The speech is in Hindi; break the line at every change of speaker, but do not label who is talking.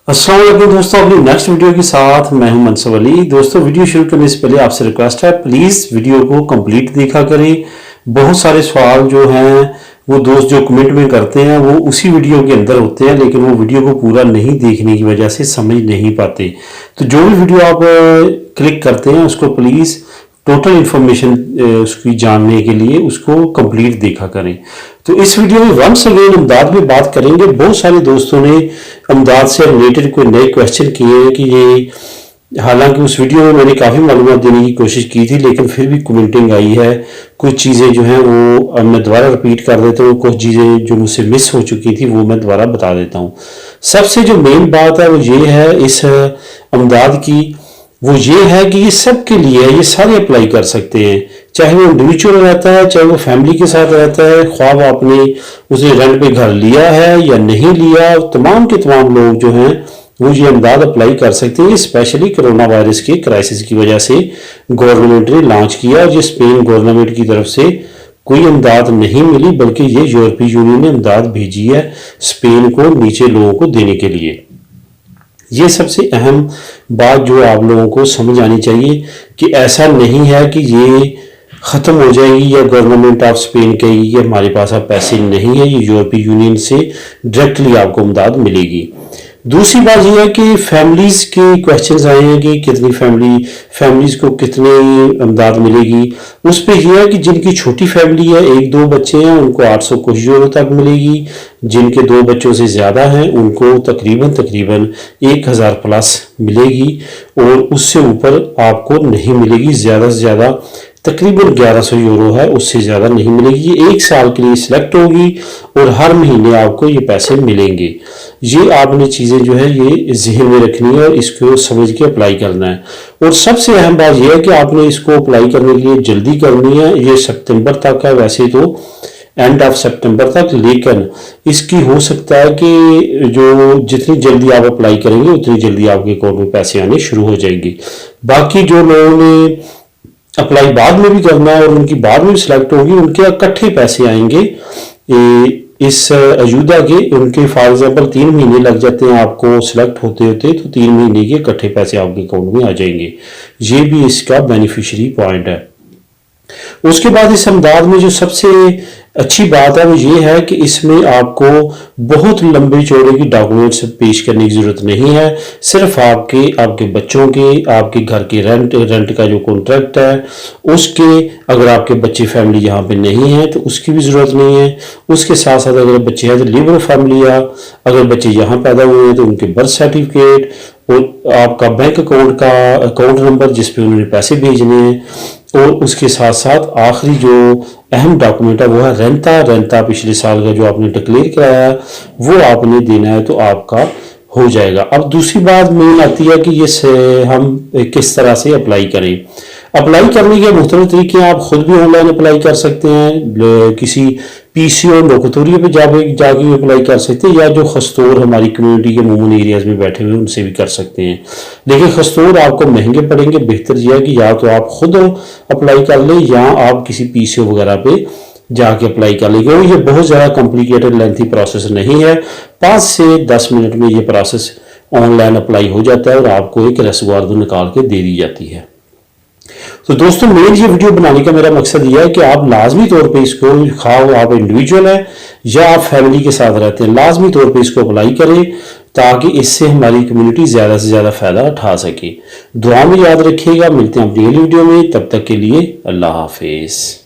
अस्सलाम वालेकुम दोस्तों, अपनी नेक्स्ट वीडियो के साथ मैं हूं मनसूर अली। दोस्तों, वीडियो शुरू करने से पहले आपसे रिक्वेस्ट है, प्लीज़ वीडियो को कंप्लीट देखा करें। बहुत सारे सवाल जो हैं वो दोस्त जो कमेंट में करते हैं वो उसी वीडियो के अंदर होते हैं, लेकिन वो वीडियो को पूरा नहीं देखने की वजह से समझ नहीं पाते। तो जो भी वीडियो आप क्लिक करते हैं उसको प्लीज़ टोटल इन्फॉर्मेशन उसकी जानने के लिए उसको कंप्लीट देखा करें। तो इस वीडियो में वंस अगेन अमदाद में बात करेंगे। बहुत सारे दोस्तों ने अमदाद से रिलेटेड कोई नए क्वेश्चन किए हैं कि ये, हालांकि उस वीडियो में मैंने काफ़ी मालूमात देने की कोशिश की थी, लेकिन फिर भी कमेंटिंग आई है। कुछ चीज़ें जो हैं वो मैं दोबारा रिपीट कर देता हूँ, कुछ चीज़ें जो मुझसे मिस हो चुकी थी वो मैं दोबारा बता देता हूँ। सबसे जो मेन बात है वो ये है इस अमदाद की, वो ये है कि ये सबके लिए है, ये सारे अप्लाई कर सकते हैं। चाहे वो इंडिविजुअल रहता है, चाहे वो फैमिली के साथ रहता है, ख्वाब आपने उसने रेंट पे घर लिया है या नहीं लिया, तमाम के तमाम लोग जो हैं वो ये अमदाद अप्लाई कर सकते हैं। स्पेशली कोरोना वायरस के क्राइसिस की वजह से गवर्नमेंट ने लॉन्च किया, और ये स्पेन गवर्नमेंट की तरफ से कोई अमदाद नहीं मिली, बल्कि ये यूरोपीय यूनियन ने अमदाद भेजी है स्पेन को नीचे लोगों को देने के लिए। ये सबसे अहम बात जो आप लोगों को समझ आनी चाहिए कि ऐसा नहीं है कि ये ख़त्म हो जाएगी या गवर्नमेंट ऑफ स्पेन कहेगी कि हमारे पास अब पैसे नहीं है, ये यूरोपीय यूनियन से डायरेक्टली आपको इमदाद मिलेगी। दूसरी बात यह है कि फैमिलीज़ के क्वेश्चंस आए हैं कि कितनी फैमिलीज़ को कितनी इमदाद मिलेगी। उस पर यह है कि जिनकी छोटी फैमिली है, एक दो बच्चे हैं, उनको 800 कुछ यूरो तक मिलेगी। जिनके दो बच्चों से ज़्यादा हैं उनको तकरीबन 1000 प्लस मिलेगी, और उससे ऊपर आपको नहीं मिलेगी। ज़्यादा से ज़्यादा तकरीबन 1100 यूरो है, उससे ज़्यादा नहीं मिलेगी। ये 1 साल के लिए सिलेक्ट होगी और हर महीने आपको ये पैसे मिलेंगे। ये आपने चीज़ें जो है ये जहन में रखनी है और इसको समझ के अप्लाई करना है। और सबसे अहम बात यह है कि आपने इसको अप्लाई करने के लिए जल्दी करनी है। ये सितंबर तक है वैसे तो, एंड ऑफ सितंबर तक, लेकिन इसकी हो सकता है कि जो जितनी जल्दी आप अप्लाई करेंगे उतनी जल्दी आपके अकाउंट में पैसे आने शुरू हो जाएंगे। बाकी जो लोगों ने अप्लाई बाद में भी करना है और उनकी बाद में भी सिलेक्ट होगी, उनके इकट्ठे पैसे आएंगे इस अजूदा के। उनके फॉर एग्जाम्पल 3 महीने लग जाते हैं आपको सिलेक्ट होते होते, तो 3 महीने के इकट्ठे पैसे आपके अकाउंट में आ जाएंगे। ये भी इसका बेनिफिशियरी पॉइंट है। उसके बाद इस अमदाद में जो सबसे अच्छी बात है वो ये है कि इसमें आपको बहुत लंबे चौड़े की डॉक्यूमेंट्स पेश करने की ज़रूरत नहीं है। सिर्फ आपके बच्चों के, आपके घर के रेंट का जो कॉन्ट्रैक्ट है उसके, अगर आपके बच्चे फैमिली यहाँ पे नहीं है तो उसकी भी ज़रूरत नहीं है। उसके साथ साथ अगर बच्चे हैं तो लिबरल फैमिली है, अगर बच्चे यहाँ पैदा हुए हैं तो उनके बर्थ सर्टिफिकेट और आपका बैंक अकाउंट नंबर जिस पे उन्होंने पैसे भेजने हैं, और उसके साथ साथ आखिरी जो अहम डॉक्यूमेंट है वो है रेंता पिछले साल का जो आपने डिक्लेयर कराया है वो आपने देना है, तो आपका हो जाएगा। अब दूसरी बात मेन आती है कि ये हम किस तरह से अप्लाई करें। अप्लाई करने के मुख्तलिफ तरीके हैं। आप खुद भी ऑनलाइन अप्लाई कर सकते हैं, किसी पीसीओ लोकतोरिया पे जाके अप्लाई कर सकते हैं, या जो खस्तौर हमारी कम्युनिटी के अमूमन एरियाज में बैठे हुए उनसे भी कर सकते हैं। लेकिन खस्तौर आपको महंगे पड़ेंगे। बेहतर यह है कि या तो आप खुद अप्लाई कर लें या आप किसी पीसीओ वगैरह पे जाके अप्लाई कर लें, क्योंकि ये बहुत ज़्यादा कॉम्प्लिकेटेड लेंथी प्रोसेस नहीं है। 5 से 10 मिनट में ये प्रोसेस ऑनलाइन अप्लाई हो जाता है और आपको एक रसगुआर्दो निकाल के दे दी जाती है। तो दोस्तों, मेन ये वीडियो बनाने का मेरा मकसद यह है कि आप लाजमी तौर पे इसको, खाओ आप इंडिविजुअल है या आप फैमिली के साथ रहते हैं, लाजमी तौर पे इसको अप्लाई करें ताकि इससे हमारी कम्युनिटी ज़्यादा से ज़्यादा फ़ायदा उठा सके। दुआ में याद रखिएगा। मिलते हैं अपनी अगली वीडियो में, तब तक के लिए अल्लाह हाफिज़।